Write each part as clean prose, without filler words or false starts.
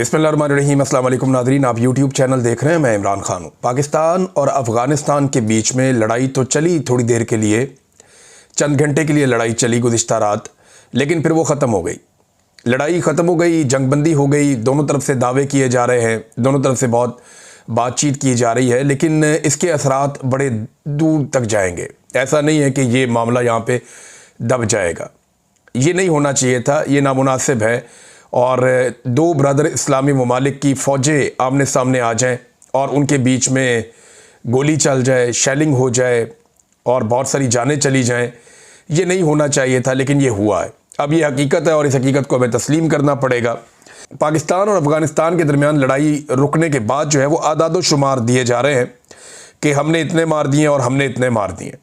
बिस्मिल्लाहिर्रहमानिर्रहीम। अस्सलाम वालेकुम नाज़रीन, आप यूट्यूब चैनल देख रहे हैं। मैं इमरान खान हूँ। पाकिस्तान और अफ़गानिस्तान के बीच में लड़ाई तो चली थोड़ी देर के लिए, चंद घंटे के लिए लड़ाई चली गुज़िश्ता रात, लेकिन फिर वो ख़त्म हो गई। लड़ाई ख़त्म हो गई, जंगबंदी हो गई। दोनों तरफ से दावे किए जा रहे हैं, दोनों तरफ से बहुत बातचीत की जा रही है, लेकिन इसके असरात बड़े दूर तक जाएंगे। ऐसा नहीं है कि ये मामला यहाँ पे दब जाएगा। ये नहीं होना चाहिए था, ये नामुनासिब है। और दो ब्रदर इस्लामी ममालिक की फ़ौजें आमने सामने आ जाएं और उनके बीच में गोली चल जाए, शेलिंग हो जाए और बहुत सारी जानें चली जाएं, ये नहीं होना चाहिए था, लेकिन ये हुआ है। अब ये हकीकत है और इस हकीकत को हमें तस्लीम करना पड़ेगा। पाकिस्तान और अफ़गानिस्तान के दरमियान लड़ाई रुकने के बाद जो है वो आदाद शुमार दिए जा रहे हैं कि हमने इतने मार दिए और हमने इतने मार दिए।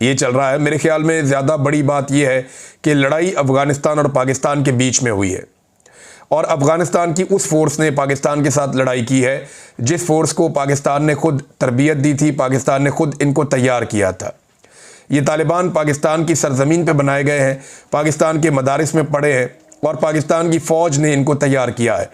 ये चल रहा है। मेरे ख्याल में ज़्यादा बड़ी बात यह है कि लड़ाई अफ़गानिस्तान और पाकिस्तान के बीच में हुई है और अफ़गानिस्तान की उस फोर्स ने पाकिस्तान के साथ लड़ाई की है जिस फोर्स को पाकिस्तान ने खुद तरबियत दी थी, पाकिस्तान ने खुद इनको तैयार किया था। ये तालिबान पाकिस्तान की सरजमीन पे बनाए गए हैं, पाकिस्तान के मदारिस में पढ़े हैं और पाकिस्तान की फ़ौज ने इनको तैयार किया है।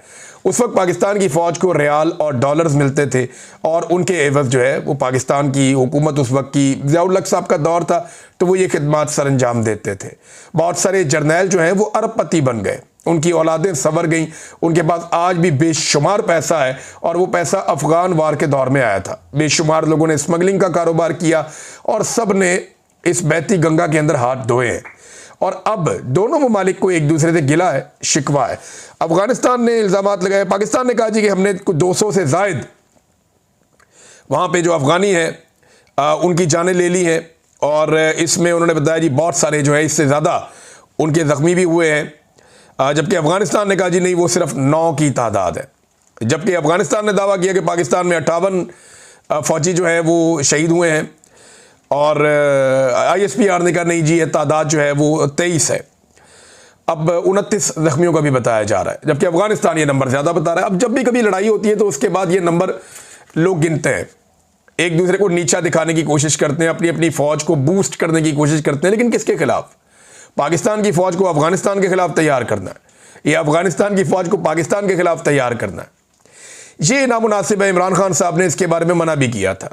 उस वक्त पाकिस्तान की फ़ौज को रियाल और डॉलर्स मिलते थे और उनके एवज़ जो है वो पाकिस्तान की हुकूमत, उस वक्त की ज़ियाउल हक साहब का दौर था, तो वो ये खिदमात सर अंजाम देते थे। बहुत सारे जर्नैल जो हैं वो अरबपति बन गए, उनकी औलादें संवर गईं, उनके पास आज भी बेशुमार पैसा है और वो पैसा अफ़गान वार के दौर में आया था। बेशुमार लोगों ने स्मगलिंग का कारोबार किया और सब ने इस बहती गंगा के अंदर हाथ धोए हैं। और अब दोनों ममालिक को एक दूसरे से गिला है, शिकवा है। अफ़गानिस्तान ने इल्ज़ामात लगाए, पाकिस्तान ने कहा जी कि हमने 200 से ज़ायद वहाँ पे जो अफ़गानी हैं उनकी जानें ले ली हैं और इसमें उन्होंने बताया जी बहुत सारे जो है इससे ज़्यादा उनके ज़ख्मी भी हुए हैं। जबकि अफ़गानिस्तान ने कहा जी नहीं, वो सिर्फ 9 की तादाद है। जबकि अफ़गानिस्तान ने दावा किया कि पाकिस्तान में 58 फ़ौजी जो है वो शहीद हुए हैं और ISPR ने कहा नहीं जी ये तादाद जो है वो 23 है। अब 29 ज़ख्मियों का भी बताया जा रहा है, जबकि अफ़गानिस्तान ये नंबर ज़्यादा बता रहा है। अब जब भी कभी लड़ाई होती है तो उसके बाद ये नंबर लोग गिनते हैं, एक दूसरे को नीचा दिखाने की कोशिश करते हैं, अपनी अपनी फ़ौज को बूस्ट करने की कोशिश करते हैं, लेकिन किसके खिलाफ? पाकिस्तान की फ़ौज को अफ़गानिस्तान के खिलाफ तैयार करना है या अफ़गानिस्तान की फ़ौज को पाकिस्तान के खिलाफ तैयार करना है, ये नामुनासिब है। इमरान खान साहब ने इसके बारे में मना भी किया था।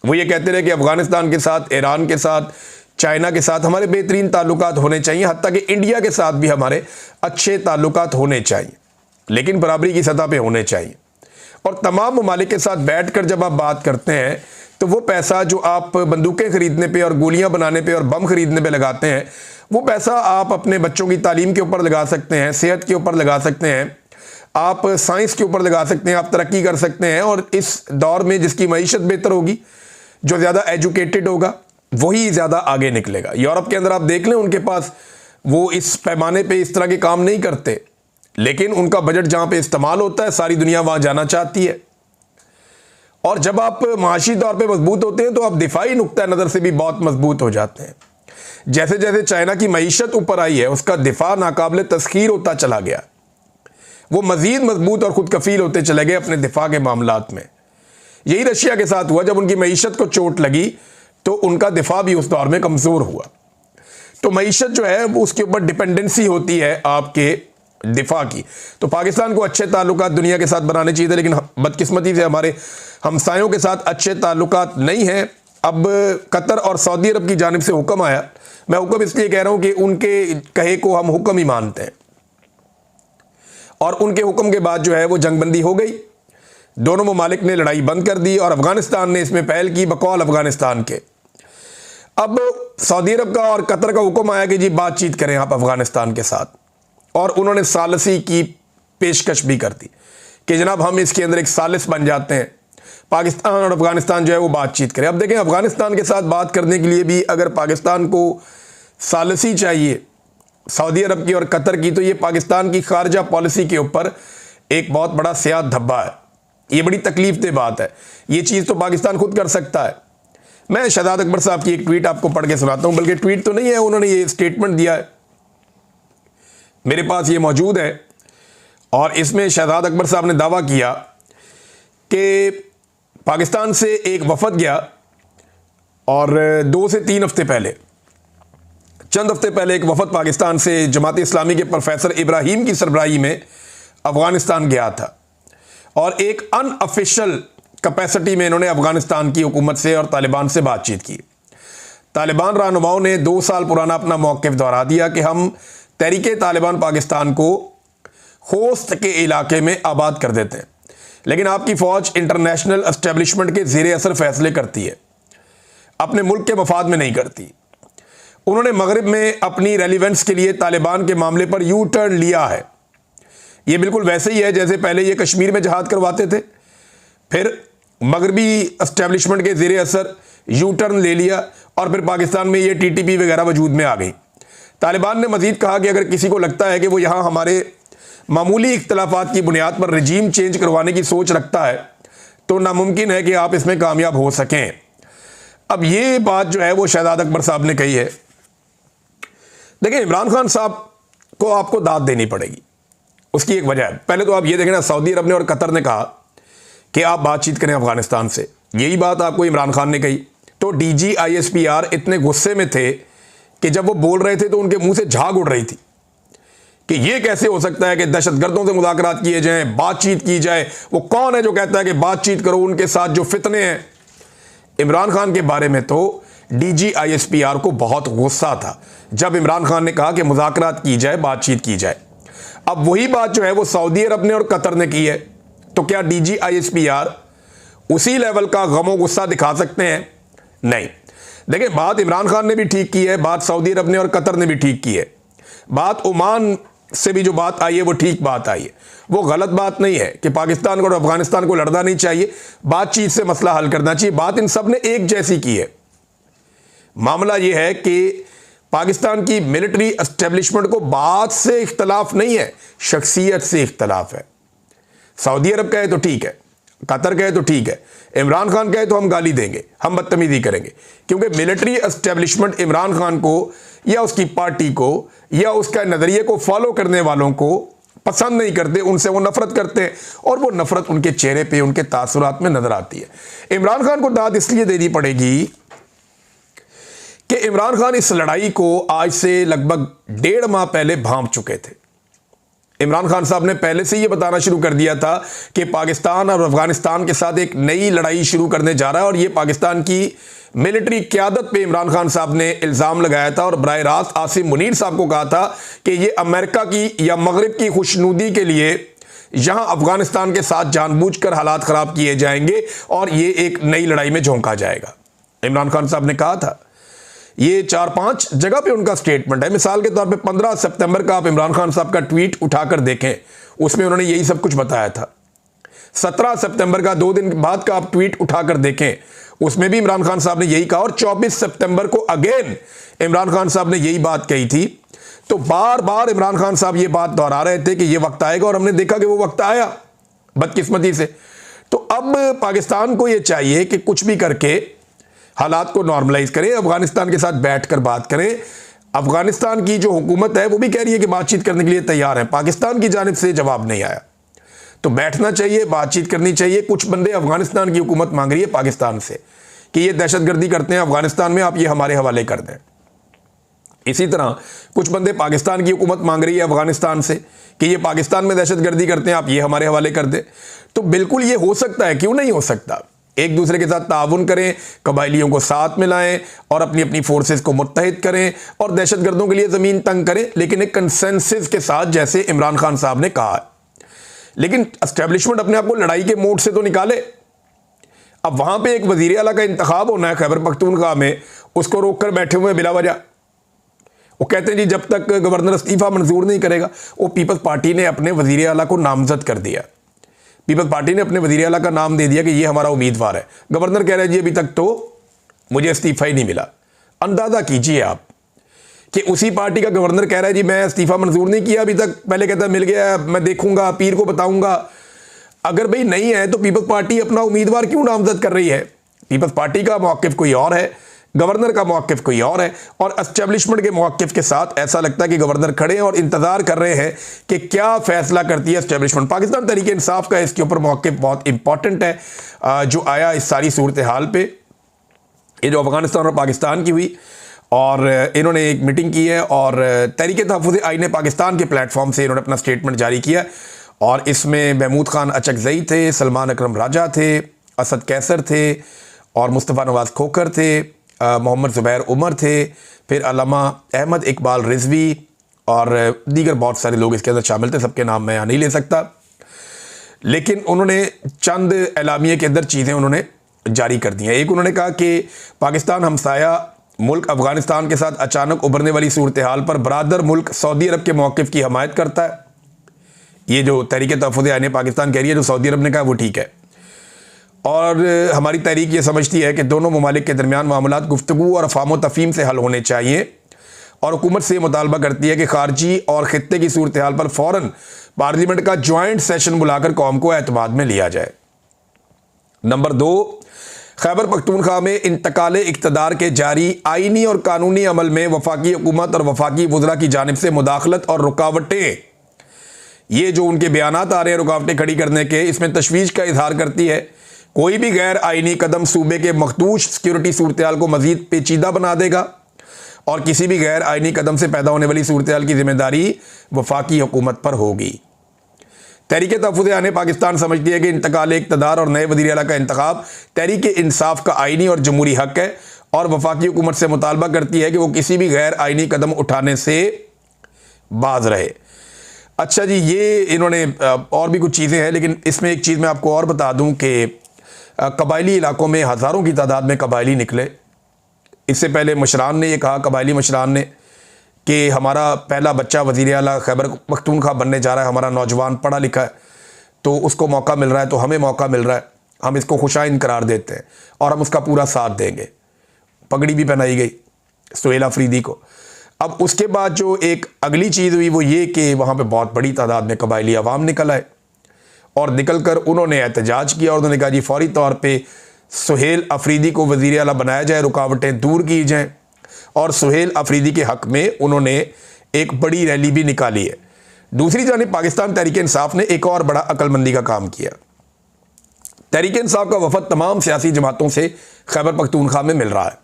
वो ये कहते रहे कि अफ़गानिस्तान के साथ, ईरान के साथ, चाइना के साथ हमारे बेहतरीन ताल्लुकात होने चाहिए, हत्ता कि इंडिया के साथ भी हमारे अच्छे ताल्लुकात होने चाहिए, लेकिन बराबरी की सतह पे होने चाहिए। और तमाम ममालिक के साथ बैठकर जब आप बात करते हैं तो वो पैसा जो आप बंदूकें ख़रीदने पे और गोलियां बनाने पे और बम ख़रीदने पे लगाते हैं, वो पैसा आप अपने बच्चों की तालीम के ऊपर लगा सकते हैं, सेहत के ऊपर लगा सकते हैं, आप साइंस के ऊपर लगा सकते हैं, आप तरक्की कर सकते हैं। और इस दौर में जिसकी मईशत बेहतर होगी, जो ज़्यादा एजुकेटेड होगा, वही ज़्यादा आगे निकलेगा। यूरोप के अंदर आप देख लें, उनके पास वो इस पैमाने पे इस तरह के काम नहीं करते, लेकिन उनका बजट जहाँ पे इस्तेमाल होता है सारी दुनिया वहाँ जाना चाहती है। और जब आप माशी तौर पे मजबूत होते हैं तो आप दिफाई नुक्ता नज़र से भी बहुत मजबूत हो जाते हैं। जैसे जैसे चाइना की मईशत ऊपर आई है, उसका दिफा नाकाबिल तस्खीर होता चला गया, वो मज़ीद मजबूत और खुद कफील होते चले गए अपने दिफा के मामलात में। यही रशिया के साथ हुआ, जब उनकी मईशत को चोट लगी तो उनका दिफा भी उस दौर में कमज़ोर हुआ। तो मईशत जो है वो उसके ऊपर डिपेंडेंसी होती है आपके दिफा की। तो पाकिस्तान को अच्छे ताल्लुकात दुनिया के साथ बनाने चाहिए थे, लेकिन बदकिस्मती से हमारे हमसायों के साथ अच्छे ताल्लुकात नहीं हैं। अब कतर और सऊदी अरब की जानिब से हुक्म आया, मैं हुक्म इसलिए कह रहा हूँ कि उनके कहे को हम हुक्म ही मानते हैं, और उनके हुक्म के बाद जो है वो जंगबंदी हो गई। दोनों ममालिक ने लड़ाई बंद कर दी और अफ़गानिस्तान ने इसमें पहल की बकौल अफ़गानिस्तान के। अब सऊदी अरब का और कतर का हुक्म आया कि जी बातचीत करें आप अफ़गानिस्तान के साथ, और उन्होंने सालसी की पेशकश भी कर दी कि जनाब हम इसके अंदर एक सालिस बन जाते हैं, पाकिस्तान और अफ़गानिस्तान जो है वो बातचीत करें। अब देखें, अफ़गानिस्तान के साथ बात करने के लिए भी अगर पाकिस्तान को सालसी चाहिए सऊदी अरब की और कतर की, तो ये पाकिस्तान की खारजा पॉलिसी के ऊपर एक बहुत बड़ा स्याह धब्बा है। ये बड़ी तकलीफ दे बात है। ये चीज़ तो पाकिस्तान खुद कर सकता है। मैं शहजाद अकबर साहब की एक ट्वीट आपको पढ़ के सुनाता हूँ, बल्कि ट्वीट तो नहीं है, उन्होंने ये स्टेटमेंट दिया है, मेरे पास ये मौजूद है। और इसमें शहजाद अकबर साहब ने दावा किया कि पाकिस्तान से एक वफद गया और 2 से 3 हफ्ते पहले, चंद हफ्ते पहले एक वफद पाकिस्तान से जमात इस्लामी के प्रोफेसर इब्राहिम की सरबराही में अफगानिस्तान गया था और एक अनऑफिशियल कैपेसिटी में इन्होंने अफगानिस्तान की हुकूमत से और तालिबान से बातचीत की। तालिबान रहनुमाओं ने 2 साल पुराना अपना मौक़िफ़ दोहरा दिया कि हम तहरीके तालिबान पाकिस्तान को होस्ट के इलाके में आबाद कर देते हैं, लेकिन आपकी फ़ौज इंटरनेशनल एस्टेब्लिशमेंट के ज़ेरे असर फैसले करती है, अपने मुल्क के मफाद में नहीं करती। उन्होंने मगरिब में अपनी रेलिवेंस के लिए तालिबान के मामले पर यू टर्न लिया है। ये बिल्कुल वैसे ही है जैसे पहले ये कश्मीर में जहाद करवाते थे, फिर मगरबी एस्टेब्लिशमेंट के ज़ेरे असर यू टर्न ले लिया और फिर पाकिस्तान में ये टीटीपी वगैरह वजूद में आ गई। तालिबान ने मज़ीद कहा कि अगर किसी को लगता है कि वो यहाँ हमारे मामूली इख्तलाफात की बुनियाद पर रजीम चेंज करवाने की सोच रखता है तो नामुमकिन है कि आप इसमें कामयाब हो सकें। अब ये बात जो है वो शहजाद अकबर साहब ने कही है। देखिए, इमरान खान साहब को आपको दाद देनी पड़ेगी, उसकी एक वजह है। पहले तो आप ये देखें ना, सऊदी अरब ने और कतर ने कहा कि आप बातचीत करें अफगानिस्तान से, यही बात आपको इमरान खान ने कही। तो DGISPR इतने गुस्से में थे कि जब वो बोल रहे थे तो उनके मुंह से झाग उड़ रही थी कि ये कैसे हो सकता है कि दहशतगर्दों से मुज़ाकरात किए जाएं, बातचीत की जाए। वो कौन है जो कहता है कि बातचीत करो, उनके साथ जो फितने हैं। इमरान खान के बारे में तो DGISPR को बहुत गुस्सा था जब इमरान खान ने कहा कि मुज़ाकरात की जाए, बातचीत की जाए। अब वही बात जो है वो सऊदी अरब ने और कतर ने की है, तो क्या DGISPR उसी लेवल का गमो गुस्सा दिखा सकते हैं? नहीं। देखिए, बात इमरान खान ने भी ठीक की है, बात सऊदी अरब ने और कतर ने भी ठीक की है, बात ओमान से भी जो बात आई है वो ठीक बात आई है। वो गलत बात नहीं है कि पाकिस्तान को और अफगानिस्तान को लड़ना नहीं चाहिए, बातचीत से मसला हल करना चाहिए। बात इन सब ने एक जैसी की है। मामला यह है कि पाकिस्तान की मिलिट्री एस्टेब्लिशमेंट को बात से इख्तलाफ नहीं है, शख्सियत से इख्तलाफ है। सऊदी अरब कहे तो ठीक है, कतर कहे तो ठीक है, इमरान खान कहे तो हम गाली देंगे, हम बदतमीजी करेंगे, क्योंकि मिलिट्री एस्टेब्लिशमेंट इमरान खान को या उसकी पार्टी को या उसका नज़रिए को फॉलो करने वालों को पसंद नहीं करते, उनसे वो नफरत करते हैं और वो नफरत उनके चेहरे पे, उनके तासुरात में नजर आती है। इमरान खान को दाद इसलिए देनी पड़ेगी कि इमरान खान इस लड़ाई को आज से लगभग 1.5 माह पहले भांप चुके थे। इमरान खान साहब ने पहले से ये बताना शुरू कर दिया था कि पाकिस्तान और अफगानिस्तान के साथ एक नई लड़ाई शुरू करने जा रहा है, और ये पाकिस्तान की मिलिट्री क़यादत पे इमरान खान साहब ने इल्ज़ाम लगाया था और बराह रास्त आसिम मुनीर साहब को कहा था कि ये अमेरिका की या मगरिब की खुशनुदी के लिए यहाँ अफगानिस्तान के साथ जानबूझकर हालात ख़राब किए जाएंगे और ये एक नई लड़ाई में झोंका जाएगा। इमरान खान साहब ने कहा था, ये 4-5 जगह पे उनका स्टेटमेंट है। मिसाल के तौर पे 15 सितंबर का आप इमरान खान साहब का ट्वीट उठाकर देखें, उसमें उन्होंने यही सब कुछ बताया था। 17 सितंबर का 2 दिन बाद का आप ट्वीट उठाकर देखें, उसमें भी इमरान खान साहब ने यही कहा, और 24 सितंबर को अगेन इमरान खान साहब ने यही बात कही थी। तो बार बार इमरान खान साहब ये बात दोहरा रहे थे कि ये वक्त आएगा, और हमने देखा कि वो वक्त आया बदकिस्मती से। तो अब पाकिस्तान को ये चाहिए कि कुछ भी करके हालात को नॉर्मलाइज करें, अफगानिस्तान के साथ बैठकर बात करें। अफगानिस्तान की जो हुकूमत है वो भी कह रही है कि बातचीत करने के लिए तैयार है, पाकिस्तान की जानिब से जवाब नहीं आया। तो बैठना चाहिए, बातचीत करनी चाहिए। कुछ बंदे अफगानिस्तान की हुकूमत मांग रही है पाकिस्तान से कि ये दहशतगर्दी करते हैं अफगानिस्तान में, आप ये हमारे हवाले कर दें। इसी तरह कुछ बंदे पाकिस्तान की हुकूमत मांग रही है अफगानिस्तान से कि ये पाकिस्तान में दहशतगर्दी करते हैं, आप ये हमारे हवाले कर दें। तो बिल्कुल ये हो सकता है, क्यों नहीं हो सकता। एक दूसरे के साथ ताउन करें, कबाइलियों को साथ मिलाएं और अपनी अपनी फोर्सेस को मुत्तहिद करें और दहशतगर्दों के लिए ज़मीन तंग करें, लेकिन एक कंसेंसस के साथ, जैसे इमरान खान साहब ने कहा। लेकिन एस्टेब्लिशमेंट अपने आप को लड़ाई के मोड से तो निकाले। अब वहां पे एक वजीर आला का इंतखाब होना है खैबर पख्तूनख्वा में, उसको रोक कर बैठे हुए बिला वजह। वो कहते हैं जी जब तक गवर्नर इस्तीफा मंजूर नहीं करेगा। वो पीपल्स पार्टी ने अपने वजीर आला को नामजद कर दिया, पीपल्स पार्टी ने अपने वजीर आला का नाम दे दिया कि ये हमारा उम्मीदवार है। गवर्नर कह रहे हैं जी अभी तक तो मुझे इस्तीफा ही नहीं मिला। अंदाज़ा कीजिए आप कि उसी पार्टी का गवर्नर कह रहा है जी मैं इस्तीफा मंजूर नहीं किया अभी तक, पहले कहता है मिल गया, मैं देखूंगा, पीर को बताऊंगा। अगर भाई नहीं है तो पीपल्स पार्टी अपना उम्मीदवार क्यों नामजद कर रही है? पीपल्स पार्टी का मौक़िफ़ कोई और है, गवर्नर का मौक़िफ़ कोई और है, और एस्टेब्लिशमेंट के मौक़िफ़ के साथ ऐसा लगता है कि गवर्नर खड़े हैं और इंतज़ार कर रहे हैं कि क्या फ़ैसला करती है एस्टेब्लिशमेंट। पाकिस्तान तहरीक इंसाफ का इसके ऊपर मौक़िफ़ बहुत इंपॉर्टेंट है जो आया इस सारी सूरत हाल पे। ये जो अफ़गानिस्तान और पाकिस्तान की हुई, और इन्होंने एक मीटिंग की है और तहरीक तहफ़्फ़ुज़ आईन पाकिस्तान के प्लेटफॉर्म से इन्होंने अपना स्टेटमेंट जारी किया, और इसमें महमूद खान अचकजई थे, सलमान अकरम राजा थे, असद कैसर थे और मुस्तफ़ा नवाज़ खोखर थे, मोहम्मद ज़ुबैर उमर थे, फिर अल्लामा अहमद इकबाल रिजवी और दीगर बहुत सारे लोग इसके अंदर शामिल थे। सबके नाम मैं यहाँ नहीं ले सकता, लेकिन उन्होंने चंद एलामिये के अंदर चीज़ें उन्होंने जारी कर दी हैं। एक उन्होंने कहा कि पाकिस्तान हमसाया मुल्क अफ़गानिस्तान के साथ अचानक उभरने वाली सूरत हाल पर बरादर मुल्क सऊदी अरब के मौक़िफ़ की हमायत करता है। ये जो तहरीक तहफ़्फ़ुज़ आईन पाकिस्तान कह रही है, जो सऊदी अरब ने कहा वो ठीक है, और हमारी तहरीक ये समझती है कि दोनों ममालिक के दरमियान मामलात गुफ्तगू और अफ़ाम तफ़हीम से हल होने चाहिए, और हुकूमत से मुतालबा करती है कि खारजी और ख़ित्ते की सूरत हाल पर फ़ौरन पार्लियामेंट का जॉइंट सेशन बुलाकर कौम को एतमाद में लिया जाए। नंबर 2, खैबर पख्तूनख्वा में इंतकाल इक़्तिदार के जारी आइनी और कानूनी अमल में वफाकी हुकूमत और वफाकी वज़रा की जानिब से मुदाखलत और रुकावटें, ये जो उनके बयानात आ रहे हैं रुकावटें खड़ी करने के, इसमें तशवीश का इजहार करती है। कोई भी गैर आइनी कदम सूबे के मखदूश सिक्योरिटी सूरत हाल को मज़ीद पेचीदा बना देगा, और किसी भी गैर आइनी कदम से पैदा होने वाली सूरत हाल की जिम्मेदारी वफाकी हुकूमत पर होगी। तहरीक तहफ़्फ़ुज़ आईन पाकिस्तान समझती है कि इंतकाल इक़्तिदार और नए वज़ीर आला का इंतखाब तहरीक इंसाफ का आइनी और जमहूरी हक़ है, और वफाकी हुकूमत से मुतालबा करती है कि वो किसी भी गैर आइनी कदम उठाने से बाज रहे। अच्छा जी, ये इन्होंने और भी कुछ चीज़ें हैं, लेकिन इसमें एक चीज़ मैं आपको और बता दूं कि कबायली इलाकों में हज़ारों की तादाद में कबायली निकले। इससे पहले मशरान ने ये कहा, कबायली मशरान ने, कि हमारा पहला बच्चा वज़ीर आला खैबर पख्तूनख्वा बनने जा रहा है, हमारा नौजवान पढ़ा लिखा है, तो उसको मौका मिल रहा है, तो हमें मौका मिल रहा है, हम इसको खुशाइन करार देते हैं और हम उसका पूरा साथ देंगे। पगड़ी भी पहनाई गई सुहेल अफरीदी को। अब उसके बाद जो एक अगली चीज़ हुई वो ये कि वहाँ पे बहुत बड़ी तादाद में कबायली अवाम निकल आए, और निकल कर उन्होंने एहतजाज किया, और उन्होंने कहा जी फौरी तौर पे सुहेल अफरीदी को वज़ीर आला बनाया जाए, रुकावटें दूर की जाएँ, और सुहेल अफरीदी के हक़ में उन्होंने एक बड़ी रैली भी निकाली है। दूसरी जानिब पाकिस्तान तहरीक इंसाफ ने एक और बड़ा अक्लमंदी का काम किया। तहरीक इंसाफ का वफद तमाम सियासी जमातों से खैबर पख्तूनख्वा में मिल रहा है,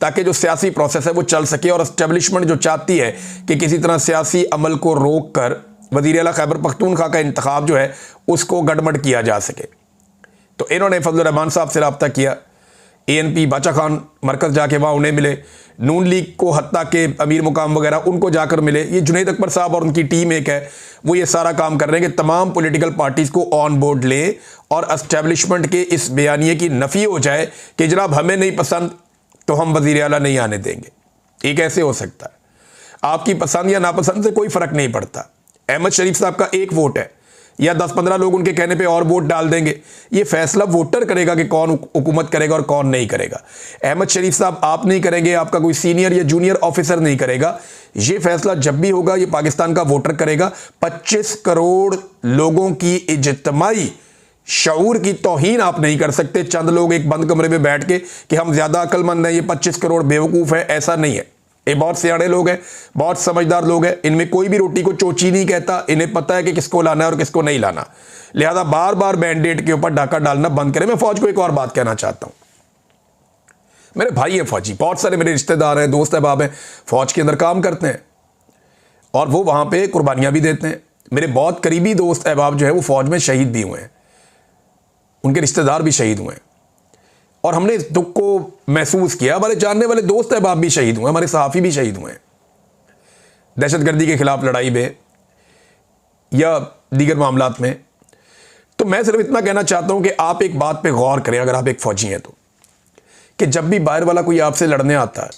ताकि जो सियासी प्रोसेस है वो चल सके, और एस्टेब्लिशमेंट जो चाहती है कि किसी तरह सियासी अमल को रोक कर वज़ीर आला खैबर पख्तूनख्वा का इंतखाब जो है उसको गड़बड़ किया जा सके, तो इन्होंने फजल रहमान साहब से रब्ता किया। ANP बाचा खान मरकज़ जाके वहाँ उन्हें मिले, नून लीग को हत्ता के अमीर मुकाम वगैरह उनको जाकर मिले। ये जुनैद अकबर साहब और उनकी टीम एक है, वो ये सारा काम कर रहे हैं कि तमाम पॉलिटिकल पार्टीज़ को ऑन बोर्ड लें और एस्टेब्लिशमेंट के इस बयानिए की नफ़ी हो जाए कि जनाब हमें नहीं पसंद तो हम वज़ीर आला नहीं आने देंगे। ये कैसे हो सकता है? आपकी पसंद या नापसंद से कोई फ़र्क नहीं पड़ता। अहमद शरीफ साहब का एक वोट है, या 10-15 लोग उनके कहने पे और वोट डाल देंगे, ये फैसला वोटर करेगा कि कौन हुकूमत करेगा और कौन नहीं करेगा। अहमद शरीफ साहब आप नहीं करेंगे, आपका कोई सीनियर या जूनियर ऑफिसर नहीं करेगा। ये फैसला जब भी होगा ये पाकिस्तान का वोटर करेगा। 25 करोड़ लोगों की इज्तिमाई शऊर की तौहीन आप नहीं कर सकते चंद लोग एक बंद कमरे में बैठ के कि हम ज़्यादा अक्लमंद हैं, ये 25 करोड़ बेवकूफ़ है। ऐसा नहीं है, ये बहुत सियाणे लोग हैं, बहुत समझदार लोग हैं। इनमें कोई भी रोटी को चोची नहीं कहता, इन्हें पता है कि किसको लाना है और किसको नहीं लाना। लिहाजा बार बार मैंडेट के ऊपर डाका डालना बंद करें। मैं फौज को एक और बात कहना चाहता हूं, मेरे भाई हैं फौजी, बहुत सारे मेरे रिश्तेदार हैं, दोस्त अहबाब हैं, फौज के अंदर काम करते हैं और वो वहां पे कुर्बानियां भी देते हैं। मेरे बहुत करीबी दोस्त अहबाब जो है वो फौज में शहीद भी हुए हैं, उनके रिश्तेदार भी शहीद हुए हैं, और हमने इस दुख को महसूस किया। हमारे जानने वाले दोस्त अहबाब भी शहीद हुए, हमारे सहाफ़ी भी शहीद हुए हैं दहशतगर्दी के खिलाफ लड़ाई में या दीगर मामलात में। तो मैं सिर्फ इतना कहना चाहता हूं कि आप एक बात पे गौर करें, अगर आप एक फौजी हैं तो, कि जब भी बाहर वाला कोई आपसे लड़ने आता है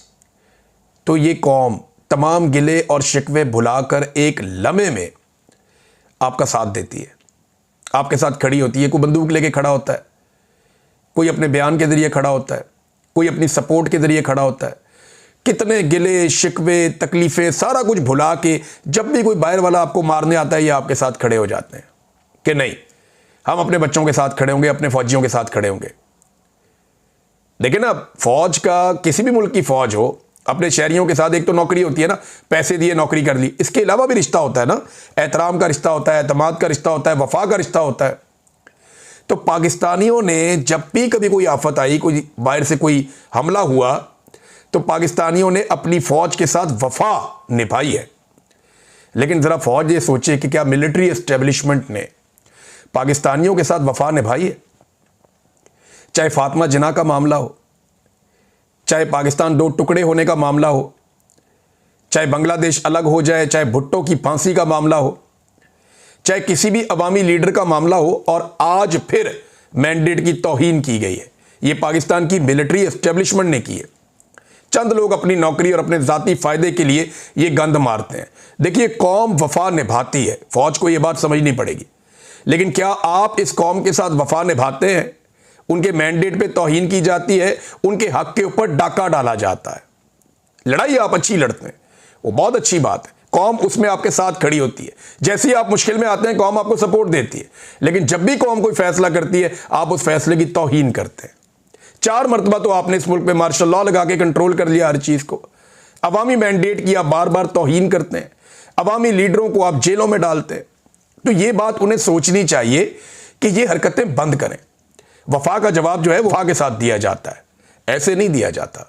तो ये कौम तमाम गिले और शिकवे भुलाकर एक लम्हे में आपका साथ देती है, आपके साथ खड़ी होती है। कोई बंदूक लेके खड़ा होता है, कोई अपने बयान के ज़रिए खड़ा होता है, कोई अपनी सपोर्ट के ज़रिए खड़ा होता है। कितने गिले शिकवे तकलीफ़ें सारा कुछ भुला के जब भी कोई बाहर वाला आपको मारने आता है ये आपके साथ खड़े हो जाते हैं कि नहीं, हम अपने बच्चों के साथ खड़े होंगे, अपने फौजियों के साथ खड़े होंगे। देखिए ना, फौज का, किसी भी मुल्क की फौज हो, अपने शहरियों के साथ एक तो नौकरी होती है ना, पैसे दिए नौकरी कर ली, इसके अलावा भी रिश्ता होता है ना, एहतराम का रिश्ता होता है, एतमाद का रिश्ता होता है, वफा का रिश्ता होता है। तो पाकिस्तानियों ने जब भी कभी कोई आफत आई, कोई बाहर से कोई हमला हुआ, तो पाकिस्तानियों ने अपनी फौज के साथ वफा निभाई है। लेकिन ज़रा फौज ये सोचे कि क्या मिलिट्री एस्टेब्लिशमेंट ने पाकिस्तानियों के साथ वफा निभाई है? चाहे फातिमा जिन्ना का मामला हो, चाहे पाकिस्तान 2 टुकड़े होने का मामला हो, चाहे बांग्लादेश अलग हो जाए, चाहे भुट्टो की फांसी का मामला हो, चाहे किसी भी अवामी लीडर का मामला हो, और आज फिर मैंडेट की तौहीन की गई है। ये पाकिस्तान की मिलिट्री एस्टेब्लिशमेंट ने की है। चंद लोग अपनी नौकरी और अपने ज़ाती फ़ायदे के लिए ये गंद मारते हैं। देखिए, कौम वफा निभाती है, फौज को ये बात समझनी पड़ेगी। लेकिन क्या आप इस कौम के साथ वफा निभाते हैं? उनके मैंडेट पे तौहीन की जाती है, उनके हक के ऊपर डाका डाला जाता है। लड़ाई आप अच्छी लड़ते हैं, वो बहुत अच्छी बात है, कौम उसमें आपके साथ खड़ी होती है। जैसे ही आप मुश्किल में आते हैं, कौम आपको सपोर्ट देती है। लेकिन जब भी कौम कोई फैसला करती है, आप उस फैसले की तौहीन करते हैं। 4 मरतबा तो आपने इस मुल्क में मार्शल लॉ लगा के कंट्रोल कर लिया हर चीज़ को। अवामी मैंडेट की आप बार बार तौहीन करते हैं, अवामी लीडरों को आप जेलों में डालते हैं। तो ये बात उन्हें सोचनी चाहिए कि ये हरकतें बंद करें। वफा का जवाब जो है वफा के साथ दिया जाता है, ऐसे नहीं दिया जाता।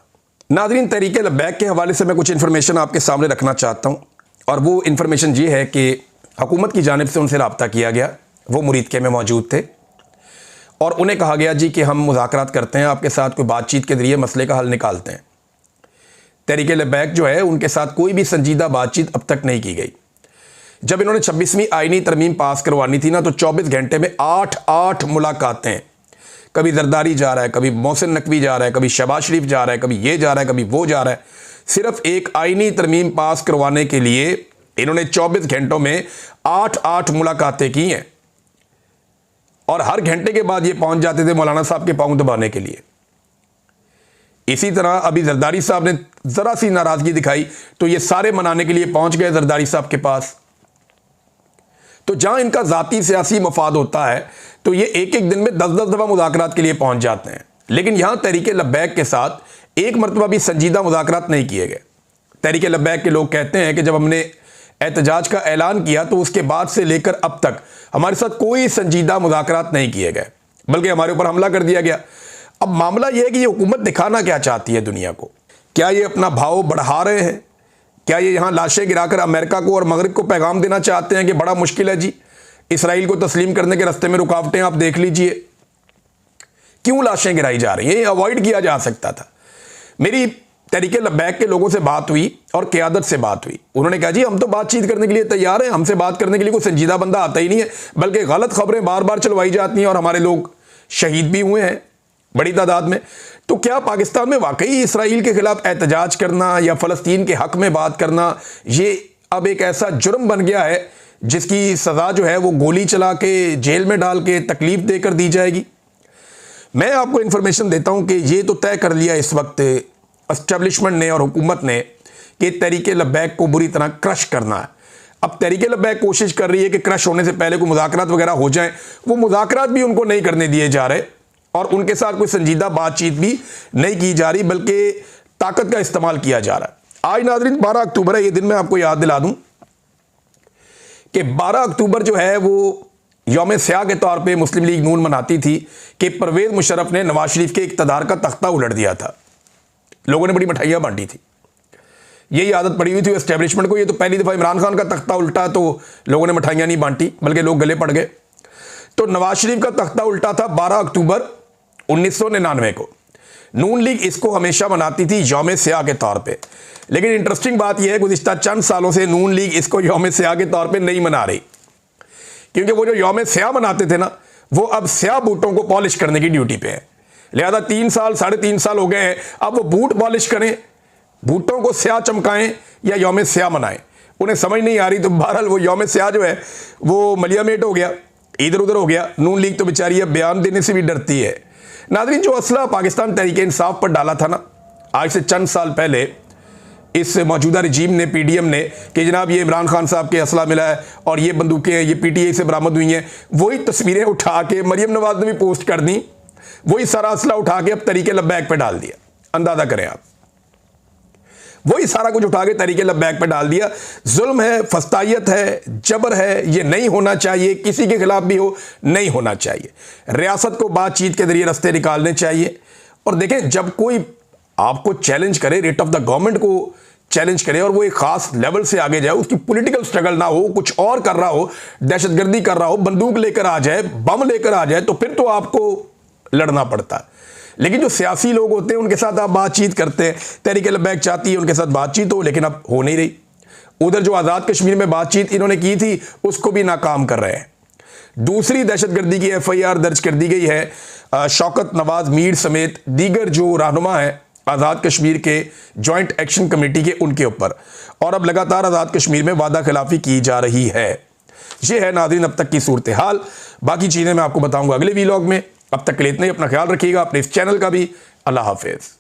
नाज़रीन, तहरीक लब्बैक के हवाले से मैं कुछ इन्फॉर्मेशन आपके सामने रखना चाहता हूँ, और वो इन्फॉर्मेशन ये है कि हुकूमत की जानिब से उनसे रब्ता किया गया, वो मुरीदके में मौजूद थे, और उन्हें कहा गया जी कि हम मुज़ाकरात करते हैं आपके साथ, कोई बातचीत के ज़रिए मसले का हल निकालते हैं। तहरीक लब्बैक जो है, उनके साथ कोई भी संजीदा बातचीत अब तक नहीं की गई। जब इन्होंने 26वीं आईनी तरमीम पास करवानी थी ना, तो 24 घंटे में 8 मुलाकातें। कभी जरदारी जा रहा है, कभी मोहसिन नकवी जा रहा है, कभी शहबाज शरीफ जा रहा है, कभी ये जा रहा है, कभी वो जा रहा है। सिर्फ एक आईनी तरमीम पास करवाने के लिए इन्होंने 24 घंटों में 8 मुलाकातें की हैं, और हर घंटे के बाद ये पहुंच जाते थे मौलाना साहब के पांव दबाने के लिए। इसी तरह अभी जरदारी साहब ने जरा सी नाराजगी दिखाई तो ये सारे मनाने के लिए पहुंच गए जरदारी साहब के पास। तो जहां इनका जाती सियासी मफाद होता है, तो ये एक दिन में 10 दफा मुज़ाकरात के लिए पहुंच जाते हैं। लेकिन यहां तहरीक लब्बैक के साथ एक मरतबा भी संजीदा मुज़ाकरात नहीं किए गए। तहरीक लब्बैक के लोग कहते हैं कि जब हमने एहतजाज का ऐलान किया, तो उसके बाद से लेकर अब तक हमारे साथ कोई संजीदा मुज़ाकरात नहीं किए गए, बल्कि हमारे ऊपर हमला कर दिया गया। अब मामला यह है कि ये हुकूमत दिखाना क्या चाहती है दुनिया को? क्या ये अपना भाव बढ़ा रहे हैं? क्या ये यहाँ लाशें गिराकर अमेरिका को और मगरिब को पैगाम देना चाहते हैं कि बड़ा मुश्किल है जी, इसराइल को तस्लीम करने के रास्ते में रुकावटें आप देख लीजिए? क्यों लाशें गिराई जा रही हैं? ये अवॉइड किया जा सकता था। मेरी तहरीक लब्बैक के लोगों से बात हुई और क़यादत से बात हुई। उन्होंने कहा जी हम तो बातचीत करने के लिए तैयार हैं, हमसे बात करने के लिए कोई संजीदा बंदा आता ही नहीं है, बल्कि गलत खबरें बार बार चलवाई जाती हैं और हमारे लोग शहीद भी हुए हैं बड़ी तादाद में। तो क्या पाकिस्तान में वाकई इसराइल के खिलाफ एहतजाज करना या फ़लस्तीन के हक़ में बात करना ये अब एक ऐसा जुर्म बन गया है जिसकी सज़ा जो है वो गोली चला के, जेल में डाल के, तकलीफ़ देकर दी जाएगी? मैं आपको इन्फॉर्मेशन देता हूँ कि ये तो तय कर लिया इस वक्त एस्टेब्लिशमेंट ने और हुकूमत ने कि तहरीक लब्बैक को बुरी तरह क्रश करना है। अब तहरीक लब्बैक कोशिश कर रही है कि क्रश होने से पहले कोई मुज़ाकरात वगैरह हो जाएं। वो मुज़ाकरात भी उनको नहीं करने दिए जा रहे और उनके साथ कोई संजीदा बातचीत भी नहीं की जा रही, बल्कि ताकत का इस्तेमाल किया जा रहा है। आज नाज़रीन 12 अक्टूबर है। ये दिन मैं आपको याद दिला दूं कि 12 अक्टूबर जो है वो यौम स्याह के तौर पे मुस्लिम लीग नून मनाती थी कि परवेज़ मुशर्रफ ने नवाज शरीफ के इक़्तिदार का तख्ता उलट दिया था। लोगों ने बड़ी मिठाइयाँ बांटी थी। यही आदत पड़ी हुई थी एस्टेब्लिशमेंट को। ये तो पहली दफ़ा इमरान खान का तख्ता उल्टा तो लोगों ने मिठाइयाँ नहीं बांटी, बल्कि लोग गले पड़ गए। तो नवाज शरीफ का तख्ता उल्टा था 12 अक्टूबर 1999 को। नून लीग इसको हमेशा मनाती थी यौम स्याह के तौर पे। लेकिन इंटरेस्टिंग बात यह है गुज़िश्ता चंद सालों से नून लीग इसको यौम स्याह के तौर पे नहीं मना रही, क्योंकि वो जो यौम स्याह मनाते थे ना, वो अब स्याह बूटों को पॉलिश करने की ड्यूटी पे है। लिहाजा 3 साल 3.5 साल हो गए हैं, अब वो बूट पॉलिश करें, बूटों को स्याह चमकाएं या यौम स्याह मनाएं, उन्हें समझ नहीं आ रही। तो बहरहाल वो यौम स्याह जो है वो मलियामेट हो गया, इधर उधर हो गया। नून लीग तो बेचारी अब बयान देने से भी डरती है। नाज़रीन, जो असला पाकिस्तान तहरीक इंसाफ पर डाला था ना आज से चंद साल पहले इस मौजूदा रजीम ने, पीडीएम ने, कि जनाब ये इमरान खान साहब के असला मिला है और ये बंदूकें हैं, ये पीटीआई से बरामद हुई हैं, वही तस्वीरें उठा के मरियम नवाज ने भी पोस्ट कर दी। वही सारा असला उठा के अब तहरीक लब्बैक पे डाल दिया। अंदाजा करें आप, वही सारा कुछ उठा के तहरीक लब्बैक पे डाल दिया। जुल्म है, फस्तायत है, जबर है, ये नहीं होना चाहिए। किसी के खिलाफ भी हो, नहीं होना चाहिए। रियासत को बातचीत के जरिए रास्ते निकालने चाहिए। और देखें, जब कोई आपको चैलेंज करे, रेट ऑफ द गवर्नमेंट को चैलेंज करे और वो एक खास लेवल से आगे जाए, उसकी पॉलिटिकल स्ट्रगल ना हो, कुछ और कर रहा हो, दहशतगर्दी कर रहा हो, बंदूक लेकर आ जाए, बम लेकर आ जाए, तो फिर तो आपको लड़ना पड़ता है। लेकिन जो सियासी लोग होते हैं उनके साथ आप बातचीत करते हैं, तहरीक-ए-लब्बैक चाहती है उनके साथ बातचीत हो, लेकिन अब हो नहीं रही। उधर जो आज़ाद कश्मीर में बातचीत इन्होंने की थी उसको भी नाकाम कर रहे हैं। दूसरी दहशतगर्दी की FIR दर्ज कर दी गई है शौकत नवाज मीर समेत दीगर जो रहनुमा है आज़ाद कश्मीर के जॉइंट एक्शन कमेटी के, उनके ऊपर। और अब लगातार आज़ाद कश्मीर में वादा खिलाफी की जा रही है। ये है नाज़रीन अब तक की सूरत हाल। बाकी चीज़ें मैं आपको बताऊंगा अगले वीलॉग में। अब तक के लिए इतना ही। अपना ख्याल रखिएगा, अपने इस चैनल का भी। अल्लाह हाफिज़।